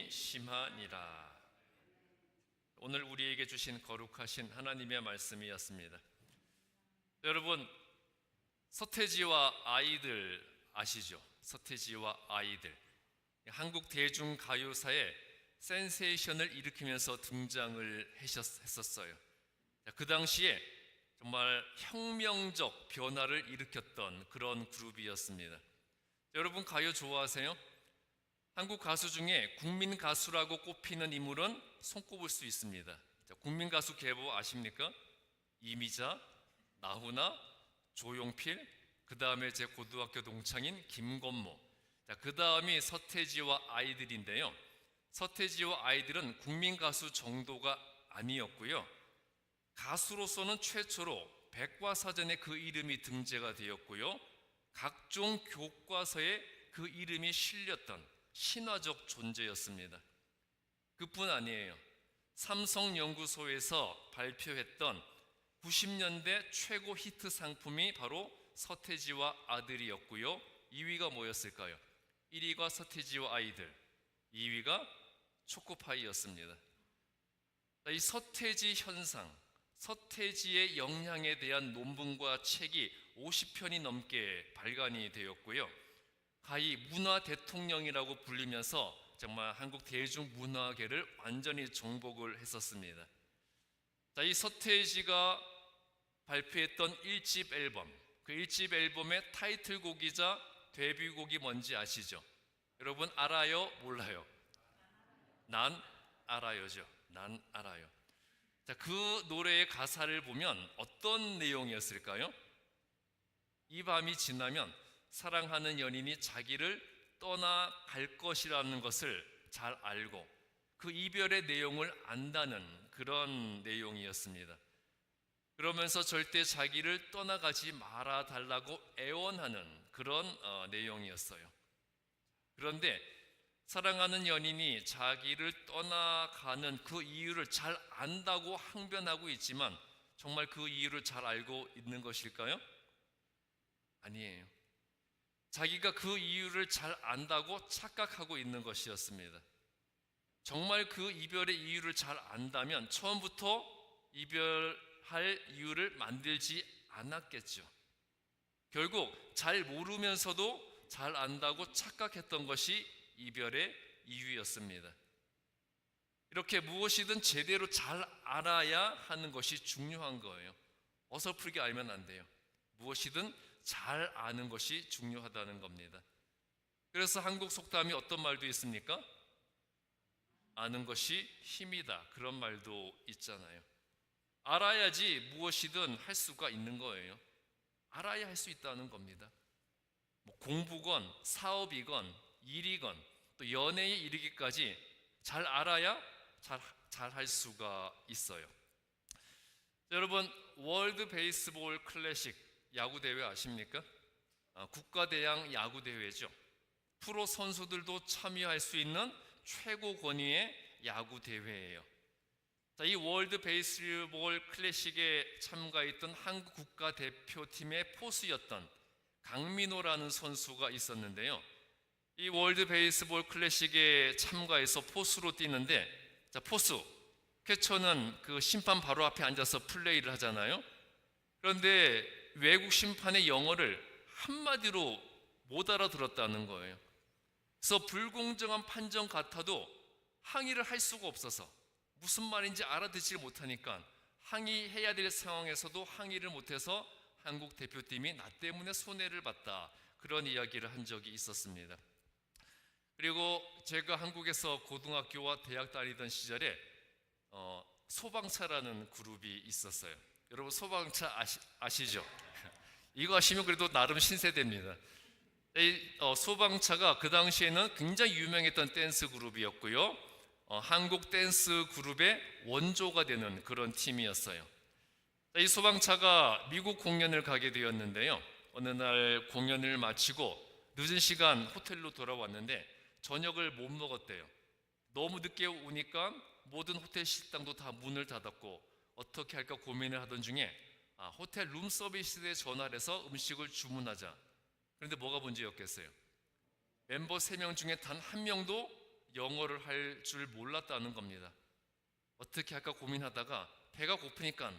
죽음이 심하니라. 오늘 우리에게 주신 거룩하신 하나님의 말씀이었습니다. 여러분, 서태지와 아이들 아시죠? 서태지와 아이들, 한국 대중가요사에 센세이션을 일으키면서 등장을 했었어요. 그 당시에 정말 혁명적 변화를 일으켰던 그런 그룹이었습니다. 여러분, 가요 좋아하세요? 한국 가수 중에 국민 가수라고 꼽히는 인물은 손꼽을 수 있습니다. 국민 가수 계보 아십니까? 이미자, 나훈아, 조용필, 그 다음에 제 고등학교 동창인 김건모, 그 다음이 서태지와 아이들인데요. 서태지와 아이들은 국민 가수 정도가 아니었고요. 가수로서는 최초로 백과사전에 그 이름이 등재가 되었고요. 각종 교과서에 그 이름이 실렸던 신화적 존재였습니다. 그뿐 아니에요. 삼성연구소에서 발표했던 90년대 최고 히트 상품이 바로 서태지와 아들이었고요. 2위가 뭐였을까요? 1위가 서태지와 아이들, 2위가 초코파이였습니다. 이 서태지 현상, 서태지의 영향에 대한 논문과 책이 50편이 넘게 발간이 되었고요. 가히 문화 대통령이라고 불리면서 정말 한국 대중문화계를 완전히 정복을 했었습니다. 이 서태지가 발표했던 1집 앨범, 그 1집 앨범의 타이틀곡이자 데뷔곡이 뭔지 아시죠? 여러분 알아요? 몰라요? 난 알아요죠. 난 알아요. 그 노래의 가사를 보면 어떤 내용이었을까요? 이 밤이 지나면 사랑하는 연인이 자기를 떠나갈 것이라는 것을 잘 알고 그 이별의 내용을 안다는 그런 내용이었습니다. 그러면서 절대 자기를 떠나가지 말아 달라고 애원하는 그런 내용이었어요. 그런데 사랑하는 연인이 자기를 떠나가는 그 이유를 잘 안다고 항변하고 있지만 정말 그 이유를 잘 알고 있는 것일까요? 아니에요. 자기가 그 이유를 잘 안다고 착각하고 있는 것이었습니다. 정말 그 이별의 이유를 잘 안다면 처음부터 이별할 이유를 만들지 않았겠죠. 결국 잘 모르면서도 잘 안다고 착각했던 것이 이별의 이유였습니다. 이렇게 무엇이든 제대로 잘 알아야 하는 것이 중요한 거예요. 어설프게 알면 안 돼요. 무엇이든 잘 아는 것이 중요하다는 겁니다. 그래서 한국 속담이 어떤 말도 있습니까? 아는 것이 힘이다. 그런 말도 있잖아요. 알아야지 무엇이든 할 수가 있는 거예요. 알아야 할 수 있다는 겁니다. 공부건 사업이건 일이건 또 연애에 이르기까지 잘 알아야 잘 할 수가 있어요. 여러분, 월드 베이스볼 클래식 야구대회 아십니까? 국가대항 야구대회죠. 프로 선수들도 참여할 수 있는 최고 권위의 야구대회예요. 이 월드 베이스볼 클래식에 참가했던 한국 국가대표팀의 포수였던 강민호라는 선수가 있었는데요. 이 월드 베이스볼 클래식에 참가해서 포수로 뛰는데, 포수, 캐쳐는 그 심판 바로 앞에 앉아서 플레이를 하잖아요. 그런데 외국 심판의 영어를 한마디로 못 알아들었다는 거예요. 그래서 불공정한 판정 같아도 항의를 할 수가 없어서 무슨 말인지 알아듣지 못하니까 항의해야 될 상황에서도 항의를 못해서 한국 대표팀이 나 때문에 손해를 봤다, 그런 이야기를 한 적이 있었습니다. 그리고 제가 한국에서 고등학교와 대학 다니던 시절에 소방차라는 그룹이 있었어요. 여러분 소방차 아시죠? 이거 아시면 그래도 나름 신세대입니다. 이 소방차가 그 당시에는 굉장히 유명했던 댄스 그룹이었고요. 한국 댄스 그룹의 원조가 되는 그런 팀이었어요. 이 소방차가 미국 공연을 가게 되었는데요. 어느 날 공연을 마치고 늦은 시간 호텔로 돌아왔는데 저녁을 못 먹었대요. 너무 늦게 오니까 모든 호텔 식당도 다 문을 닫았고 어떻게 할까 고민을 하던 중에 호텔 룸서비스에 전화를 해서 음식을 주문하자. 그런데 뭐가 문제였겠어요? 멤버 3명 중에 단 한 명도 영어를 할 줄 몰랐다는 겁니다. 어떻게 할까 고민하다가 배가 고프니까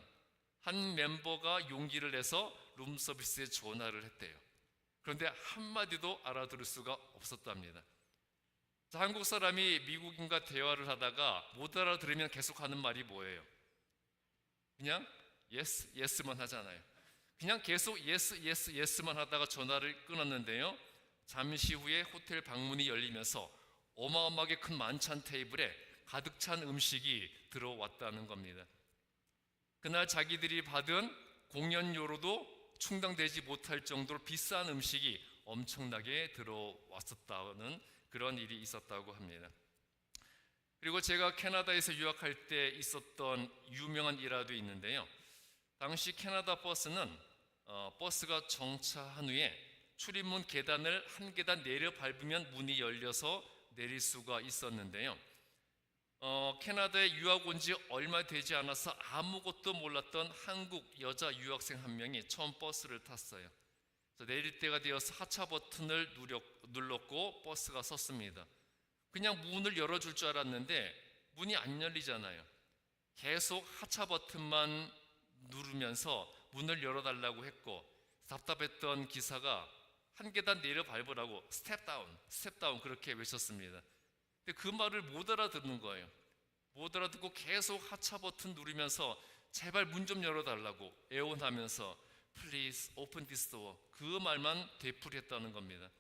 한 멤버가 용기를 내서 룸서비스에 전화를 했대요. 그런데 한마디도 알아들을 수가 없었답니다. 자, 한국 사람이 미국인과 대화를 하다가 못 알아들으면 계속 하는 말이 뭐예요? 그냥 yes, yes만 하잖아요. 그냥 계속 yes, yes, yes만 하다가 전화를 끊었는데요. 잠시 후에 호텔 방문이 열리면서 어마어마하게 큰 만찬 테이블에 가득 찬 음식이 들어왔다는 겁니다. 그날 자기들이 받은 공연료로도 충당되지 못할 정도로 비싼 음식이 엄청나게 들어왔었다는 그런 일이 있었다고 합니다. 그리고 제가 캐나다에서 유학할 때 있었던 유명한 일화도 있는데요. 당시 캐나다 버스는 버스가 정차한 후에 출입문 계단을 한 계단 내려 밟으면 문이 열려서 내릴 수가 있었는데요. 캐나다에 유학 온 지 얼마 되지 않아서 아무것도 몰랐던 한국 여자 유학생 한 명이 처음 버스를 탔어요. 그래서 내릴 때가 되어서 하차 버튼을 눌렀고 버스가 섰습니다. 그냥 문을 열어줄 줄 알았는데 문이 안 열리잖아요. 계속 하차 버튼만 누르면서 문을 열어달라고 했고 답답했던 기사가 한 계단 내려 밟으라고 스텝 다운 그렇게 외쳤습니다. 근데 그 말을 못 알아듣는 거예요. 못 알아듣고 계속 하차 버튼 누르면서 제발 문 좀 열어달라고 애원하면서 Please open this door 그 말만 되풀이했다는 겁니다.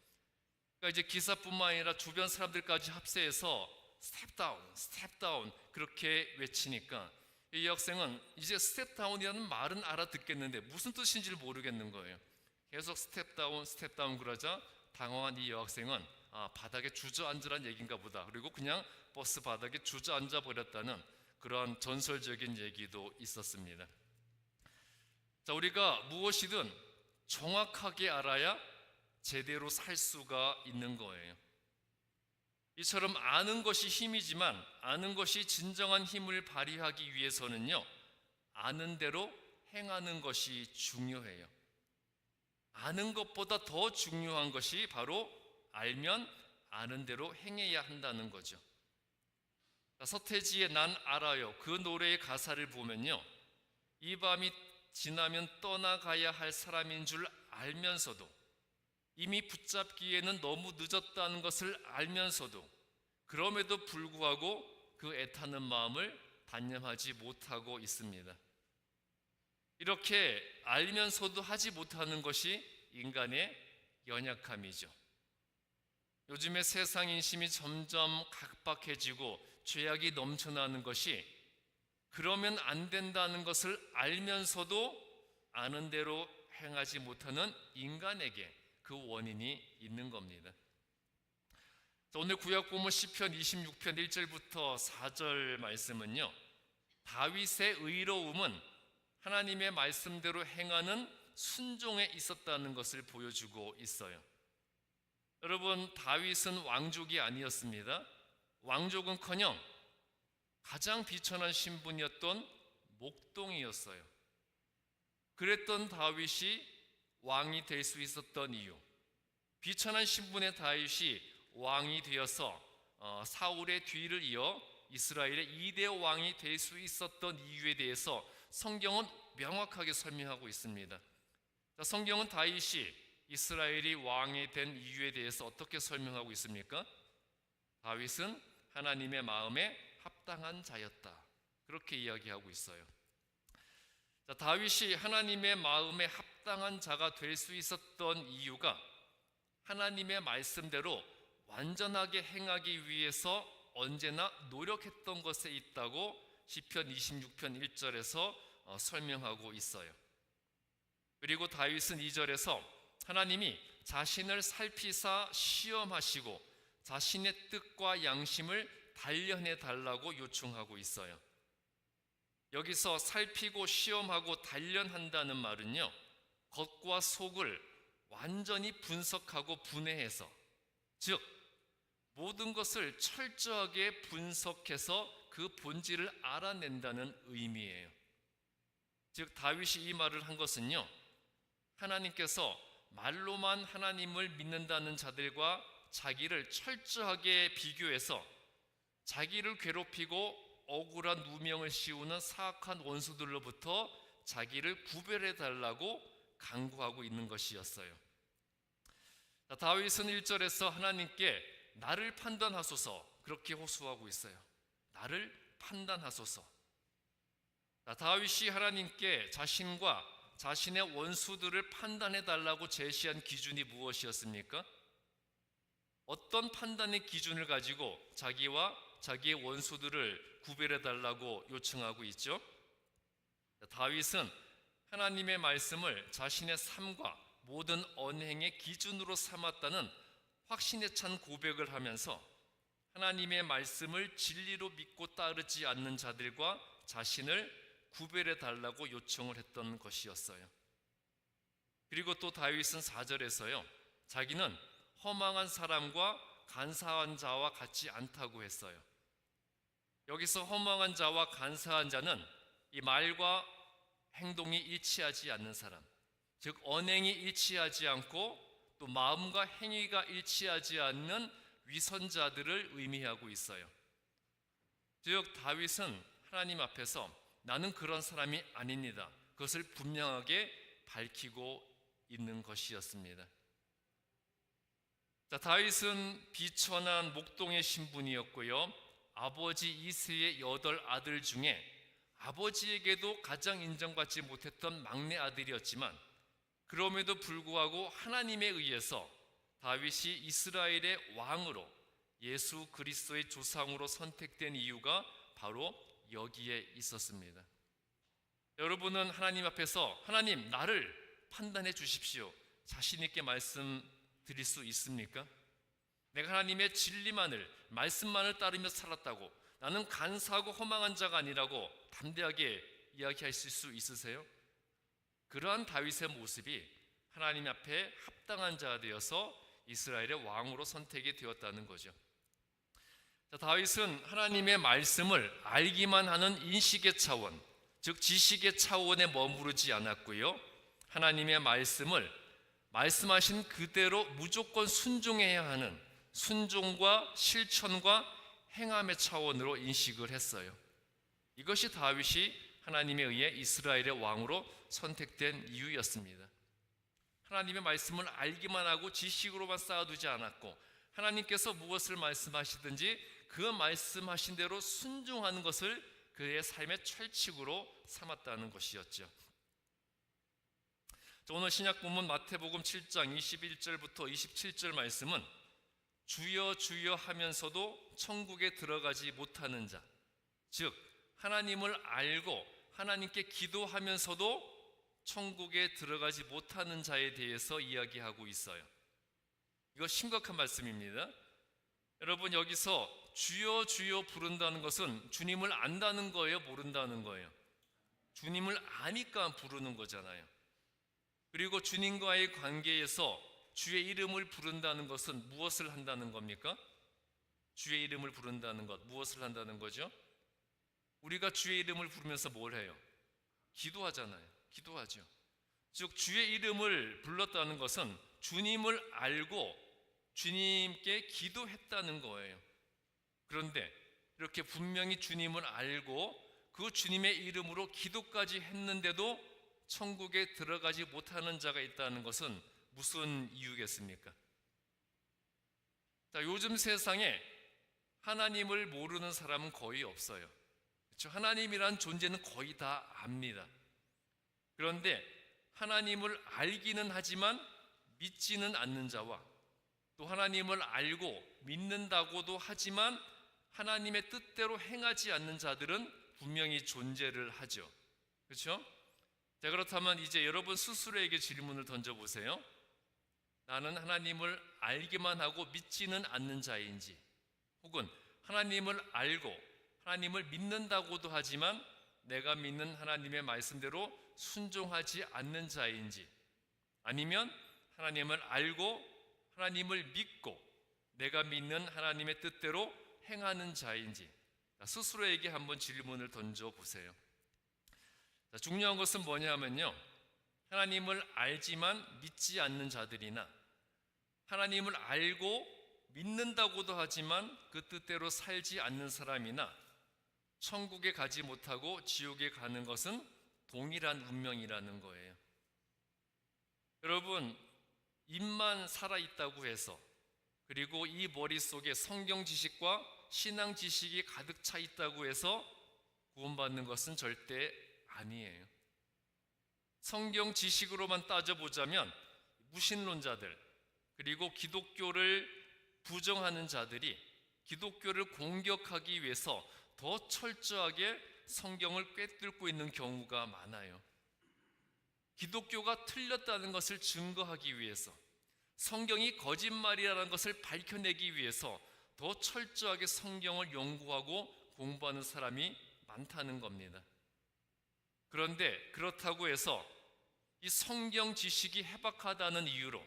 그러니까 이제 기사뿐만 아니라 주변 사람들까지 합세해서 스텝 다운 그렇게 외치니까 이 학생은 이제 스텝 다운이라는 말은 알아듣겠는데 무슨 뜻인지를 모르겠는 거예요. 계속 스텝 다운 그러자 당황한 이 여학생은 바닥에 주저앉으란 얘기인가 보다. 그리고 그냥 버스 바닥에 주저앉아 버렸다는 그런 전설적인 얘기도 있었습니다. 자, 우리가 무엇이든 정확하게 알아야 제대로 살 수가 있는 거예요. 이처럼 아는 것이 힘이지만 아는 것이 진정한 힘을 발휘하기 위해서는요, 아는 대로 행하는 것이 중요해요. 아는 것보다 더 중요한 것이 바로 알면 아는 대로 행해야 한다는 거죠. 서태지의 난 알아요 그 노래의 가사를 보면요, 이 밤이 지나면 떠나가야 할 사람인 줄 알면서도 이미 붙잡기에는 너무 늦었다는 것을 알면서도 그럼에도 불구하고 그 애타는 마음을 단념하지 못하고 있습니다. 이렇게 알면서도 하지 못하는 것이 인간의 연약함이죠. 요즘에 세상 인심이 점점 각박해지고 죄악이 넘쳐나는 것이 그러면 안 된다는 것을 알면서도 아는 대로 행하지 못하는 인간에게 그 원인이 있는 겁니다. 오늘 구약 본문 시편 26편 1절부터 4절 말씀은요, 다윗의 의로움은 하나님의 말씀대로 행하는 순종에 있었다는 것을 보여주고 있어요. 여러분, 다윗은 왕족이 아니었습니다. 왕족은커녕 가장 비천한 신분이었던 목동이었어요. 그랬던 다윗이 왕이 될 수 있었던 이유, 비천한 신분의 다윗이 왕이 되어서 사울의 뒤를 이어 이스라엘의 2대 왕이 될 수 있었던 이유에 대해서 성경은 명확하게 설명하고 있습니다. 성경은 다윗이 이스라엘이 왕이 된 이유에 대해서 어떻게 설명하고 있습니까? 다윗은 하나님의 마음에 합당한 자였다, 그렇게 이야기하고 있어요. 다윗이 하나님의 마음에 합당한 자가 될 수 있었던 이유가 하나님의 말씀대로 완전하게 행하기 위해서 언제나 노력했던 것에 있다고 시편 26편 1절에서 설명하고 있어요. 그리고 다윗은 2절에서 하나님이 자신을 살피사 시험하시고 자신의 뜻과 양심을 단련해 달라고 요청하고 있어요. 여기서 살피고 시험하고 단련한다는 말은요, 겉과 속을 완전히 분석하고 분해해서, 즉 모든 것을 철저하게 분석해서 그 본질을 알아낸다는 의미예요. 즉 다윗이 이 말을 한 것은요, 하나님께서 말로만 하나님을 믿는다는 자들과 자기를 철저하게 비교해서 자기를 괴롭히고 억울한 누명을 씌우는 사악한 원수들로부터 자기를 구별해 달라고 간구하고 있는 것이었어요. 다윗은 1절에서 하나님께 나를 판단하소서 그렇게 호소하고 있어요. 나를 판단하소서. 다윗이 하나님께 자신과 자신의 원수들을 판단해 달라고 제시한 기준이 무엇이었습니까? 어떤 판단의 기준을 가지고 자기와 자기의 원수들을 구별해 달라고 요청하고 있죠? 다윗은 하나님의 말씀을 자신의 삶과 모든 언행의 기준으로 삼았다는 확신에 찬 고백을 하면서 하나님의 말씀을 진리로 믿고 따르지 않는 자들과 자신을 구별해 달라고 요청을 했던 것이었어요. 그리고 또 다윗은 4절에서요, 자기는 허망한 사람과 간사한 자와 같지 않다고 했어요. 여기서 허망한 자와 간사한 자는 이 말과 행동이 일치하지 않는 사람, 즉 언행이 일치하지 않고 또 마음과 행위가 일치하지 않는 위선자들을 의미하고 있어요. 즉 다윗은 하나님 앞에서 나는 그런 사람이 아닙니다, 그것을 분명하게 밝히고 있는 것이었습니다. 다윗은 비천한 목동의 신분이었고요, 아버지 이새의 8 아들 중에 아버지에게도 가장 인정받지 못했던 막내 아들이었지만 그럼에도 불구하고 하나님에 의해서 다윗이 이스라엘의 왕으로 예수 그리스도의 조상으로 선택된 이유가 바로 여기에 있었습니다. 여러분은 하나님 앞에서 하나님 나를 판단해 주십시오 자신 있게 말씀드릴 수 있습니까? 내가 하나님의 진리만을 말씀만을 따르며 살았다고, 나는 간사하고 허망한 자가 아니라고 담대하게 이야기하실 수 있으세요? 그러한 다윗의 모습이 하나님 앞에 합당한 자가 되어서 이스라엘의 왕으로 선택이 되었다는 거죠. 다윗은 하나님의 말씀을 알기만 하는 인식의 차원, 즉 지식의 차원에 머무르지 않았고요, 하나님의 말씀을 말씀하신 그대로 무조건 순종해야 하는 순종과 실천과 행함의 차원으로 인식을 했어요. 이것이 다윗이 하나님에 의해 이스라엘의 왕으로 선택된 이유였습니다. 하나님의 말씀을 알기만 하고 지식으로만 쌓아두지 않았고, 하나님께서 무엇을 말씀하시든지 그 말씀하신 대로 순종하는 것을 그의 삶의 철칙으로 삼았다는 것이었죠. 오늘 신약 본문 마태복음 7장 21절부터 27절 말씀은 주여 주여 하면서도 천국에 들어가지 못하는 자, 즉 하나님을 알고 하나님께 기도하면서도 천국에 들어가지 못하는 자에 대해서 이야기하고 있어요. 이거 심각한 말씀입니다. 여러분, 여기서 주여 주여 부른다는 것은 주님을 안다는 거예요, 모른다는 거예요? 주님을 아니까 부르는 거잖아요. 그리고 주님과의 관계에서 주의 이름을 부른다는 것은 무엇을 한다는 겁니까? 주의 이름을 부른다는 것, 무엇을 한다는 거죠? 우리가 주의 이름을 부르면서 뭘 해요? 기도하잖아요. 기도하죠. 즉 주의 이름을 불렀다는 것은 주님을 알고 주님께 기도했다는 거예요. 그런데 이렇게 분명히 주님을 알고 그 주님의 이름으로 기도까지 했는데도 천국에 들어가지 못하는 자가 있다는 것은 무슨 이유겠습니까? 자, 요즘 세상에 하나님을 모르는 사람은 거의 없어요. 그렇죠? 하나님이란 존재는 거의 다 압니다. 그런데 하나님을 알기는 하지만 믿지는 않는 자와, 또 하나님을 알고 믿는다고도 하지만 하나님의 뜻대로 행하지 않는 자들은 분명히 존재를 하죠. 그렇죠? 자, 그렇다면 이제 여러분 스스로에게 질문을 던져보세요. 나는 하나님을 알기만 하고 믿지는 않는 자인지, 혹은 하나님을 알고 하나님을 믿는다고도 하지만 내가 믿는 하나님의 말씀대로 순종하지 않는 자인지, 아니면 하나님을 알고 하나님을 믿고 내가 믿는 하나님의 뜻대로 행하는 자인지, 스스로에게 한번 질문을 던져보세요. 중요한 것은 뭐냐면요, 하나님을 알지만 믿지 않는 자들이나 하나님을 알고 믿는다고도 하지만 그 뜻대로 살지 않는 사람이나 천국에 가지 못하고 지옥에 가는 것은 동일한 운명이라는 거예요. 여러분, 입만 살아있다고 해서, 그리고 이 머릿속에 성경 지식과 신앙 지식이 가득 차 있다고 해서 구원받는 것은 절대 아니에요. 성경 지식으로만 따져보자면 무신론자들, 그리고 기독교를 부정하는 자들이 기독교를 공격하기 위해서 더 철저하게 성경을 꿰뚫고 있는 경우가 많아요. 기독교가 틀렸다는 것을 증거하기 위해서, 성경이 거짓말이라는 것을 밝혀내기 위해서 더 철저하게 성경을 연구하고 공부하는 사람이 많다는 겁니다. 그런데 그렇다고 해서 이 성경 지식이 해박하다는 이유로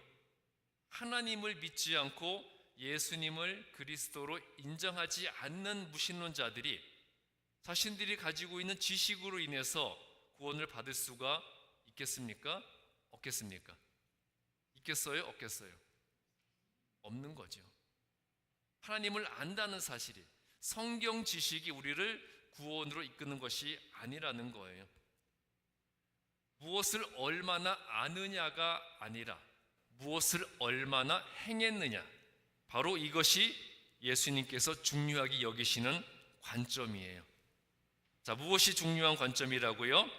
하나님을 믿지 않고 예수님을 그리스도로 인정하지 않는 무신론자들이 자신들이 가지고 있는 지식으로 인해서 구원을 받을 수가 있겠습니까? 없겠습니까? 있겠어요? 없겠어요? 없는 거죠. 하나님을 안다는 사실이, 성경 지식이 우리를 구원으로 이끄는 것이 아니라는 거예요. 무엇을 얼마나 아느냐가 아니라 무엇을 얼마나 행했느냐, 바로 이것이 예수님께서 중요하게 여기시는 관점이에요. 자, 무엇이 중요한 관점이라고요?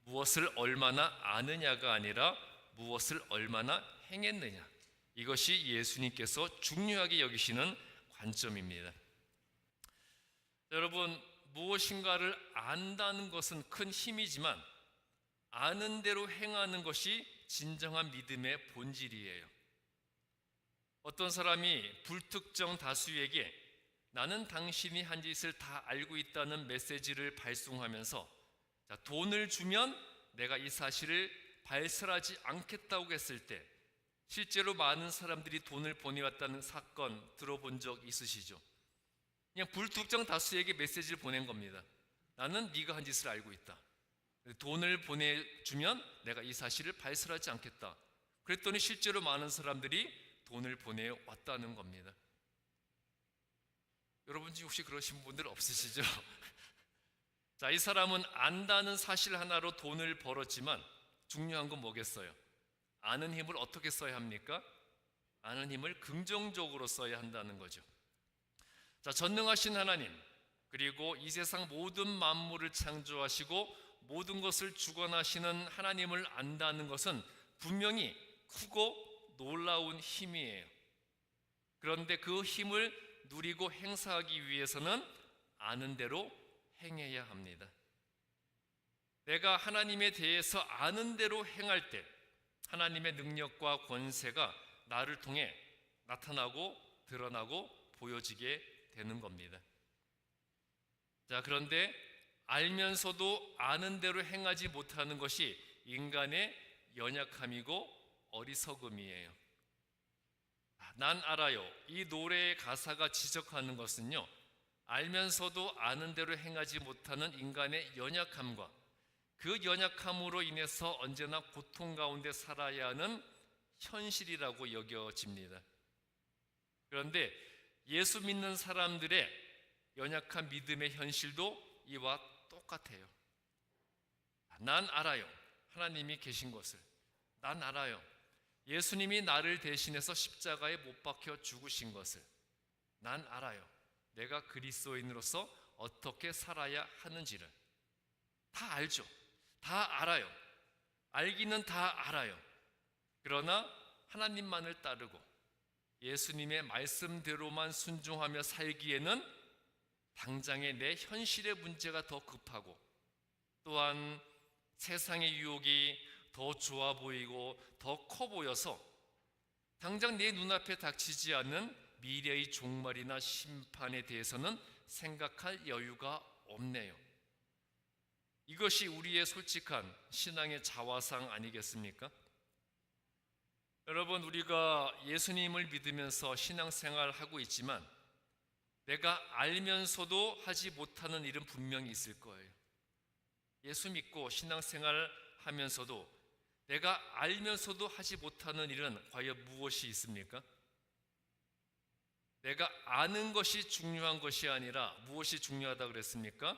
무엇을 얼마나 아느냐가 아니라 무엇을 얼마나 행했느냐, 이것이 예수님께서 중요하게 여기시는 관점입니다. 여러분, 무엇인가를 안다는 것은 큰 힘이지만 아는 대로 행하는 것이 진정한 믿음의 본질이에요. 어떤 사람이 불특정 다수에게 나는 당신이 한 짓을 다 알고 있다는 메시지를 발송하면서 돈을 주면 내가 이 사실을 발설하지 않겠다고 했을 때 실제로 많은 사람들이 돈을 보내왔다는 사건 들어본 적 있으시죠? 그냥 불특정 다수에게 메시지를 보낸 겁니다. 나는 네가 한 짓을 알고 있다. 돈을 보내주면 내가 이 사실을 발설하지 않겠다. 그랬더니 실제로 많은 사람들이 돈을 보내왔다는 겁니다. 여러분 중 혹시 그러신 분들 없으시죠? 자, 이 사람은 안다는 사실 하나로 돈을 벌었지만 중요한 건 뭐겠어요? 아는 힘을 어떻게 써야 합니까? 아는 힘을 긍정적으로 써야 한다는 거죠. 자, 전능하신 하나님, 그리고 이 세상 모든 만물을 창조하시고 모든 것을 주관하시는 하나님을 안다는 것은 분명히 크고 놀라운 힘이에요. 그런데 그 힘을 누리고 행사하기 위해서는 아는 대로 행해야 합니다. 내가 하나님에 대해서 아는 대로 행할 때 하나님의 능력과 권세가 나를 통해 나타나고 드러나고 보여지게 되는 겁니다. 자, 그런데 알면서도 아는 대로 행하지 못하는 것이 인간의 연약함이고 어리석음이에요. 난 알아요. 이 노래의 가사가 지적하는 것은요, 알면서도 아는 대로 행하지 못하는 인간의 연약함과 그 연약함으로 인해서 언제나 고통 가운데 살아야 하는 현실이라고 여겨집니다. 그런데 예수 믿는 사람들의 연약한 믿음의 현실도 이와 똑같아요. 난 알아요. 하나님이 계신 것을. 난 알아요. 예수님이 나를 대신해서 십자가에 못 박혀 죽으신 것을. 난 알아요. 내가 그리스도인으로서 어떻게 살아야 하는지를. 다 알죠. 다 알아요. 알기는 다 알아요. 그러나 하나님만을 따르고 예수님의 말씀대로만 순종하며 살기에는 당장의 내 현실의 문제가 더 급하고, 또한 세상의 유혹이 더 좋아 보이고 더 커 보여서 당장 내 눈앞에 닥치지 않는 미래의 종말이나 심판에 대해서는 생각할 여유가 없네요. 이것이 우리의 솔직한 신앙의 자화상 아니겠습니까? 여러분, 우리가 예수님을 믿으면서 신앙생활을 하고 있지만 내가 알면서도 하지 못하는 일은 분명히 있을 거예요. 예수 믿고 신앙생활을 하면서도 내가 알면서도 하지 못하는 일은 과연 무엇이 있습니까? 내가 아는 것이 중요한 것이 아니라 무엇이 중요하다 그랬습니까?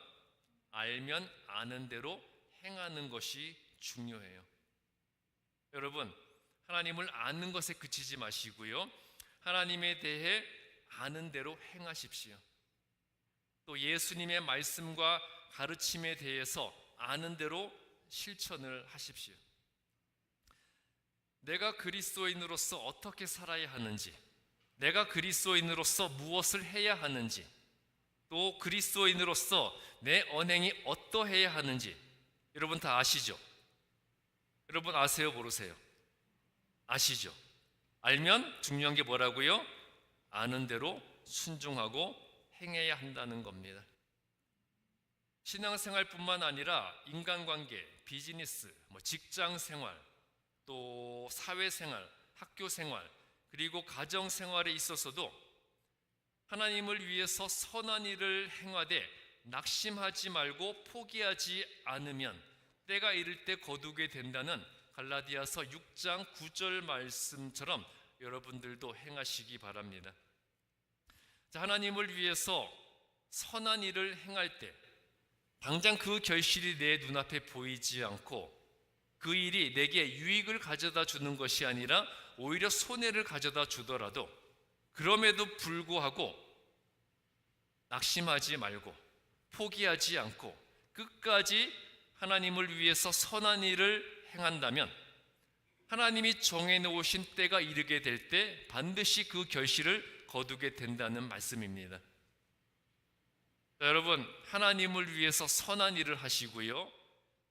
알면 아는 대로 행하는 것이 중요해요. 여러분, 하나님을 아는 것에 그치지 마시고요, 하나님에 대해 아는 대로 행하십시오. 또 예수님의 말씀과 가르침에 대해서 아는 대로 실천을 하십시오. 내가 그리스도인으로서 어떻게 살아야 하는지, 내가 그리스도인으로서 무엇을 해야 하는지, 또 그리스도인으로서 내 언행이 어떠해야 하는지 여러분 다 아시죠? 여러분 아세요? 모르세요? 아시죠? 알면 중요한 게 뭐라고요? 아는 대로 순종하고 행해야 한다는 겁니다. 신앙생활뿐만 아니라 인간관계, 비즈니스, 직장생활, 또 사회생활, 학교생활, 그리고 가정생활에 있어서도 하나님을 위해서 선한 일을 행하되 낙심하지 말고 포기하지 않으면 때가 이를 때 거두게 된다는 갈라디아서 6장 9절 말씀처럼 여러분들도 행하시기 바랍니다. 자, 하나님을 위해서 선한 일을 행할 때 당장 그 결실이 내 눈앞에 보이지 않고 그 일이 내게 유익을 가져다 주는 것이 아니라 오히려 손해를 가져다 주더라도 그럼에도 불구하고 낙심하지 말고 포기하지 않고 끝까지 하나님을 위해서 선한 일을 행한다면 하나님이 정해놓으신 때가 이르게 될 때 반드시 그 결실을 거두게 된다는 말씀입니다. 자, 여러분, 하나님을 위해서 선한 일을 하시고요,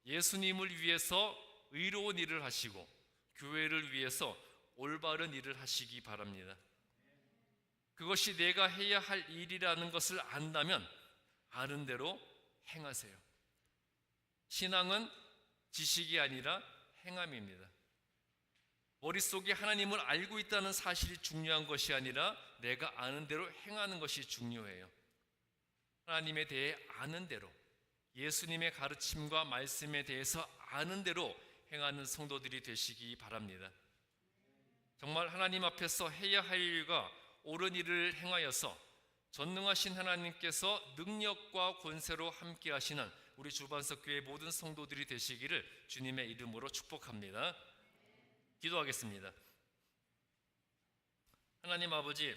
예수님을 위해서 의로운 일을 하시고 교회를 위해서 올바른 일을 하시기 바랍니다. 그것이 내가 해야 할 일이라는 것을 안다면 아는 대로 행하세요. 신앙은 지식이 아니라 행함입니다. 머릿속에 하나님을 알고 있다는 사실이 중요한 것이 아니라 내가 아는 대로 행하는 것이 중요해요. 하나님에 대해 아는 대로, 예수님의 가르침과 말씀에 대해서 아는 대로 행하는 성도들이 되시기 바랍니다. 정말 하나님 앞에서 해야 할 일과 옳은 일을 행하여서 전능하신 하나님께서 능력과 권세로 함께 하시는 우리 주반석 교회 모든 성도들이 되시기를 주님의 이름으로 축복합니다. 기도하겠습니다. 하나님 아버지,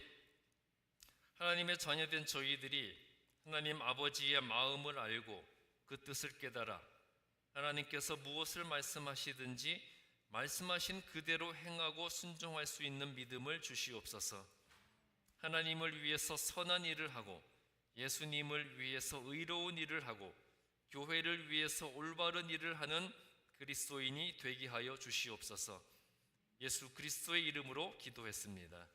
하나님의 자녀된 저희들이 하나님 아버지의 마음을 알고 그 뜻을 깨달아 하나님께서 무엇을 말씀하시든지 말씀하신 그대로 행하고 순종할 수 있는 믿음을 주시옵소서. 하나님을 위해서 선한 일을 하고 예수님을 위해서 의로운 일을 하고 교회를 위해서 올바른 일을 하는 그리스도인이 되게 하여 주시옵소서. 예수 그리스도의 이름으로 기도했습니다.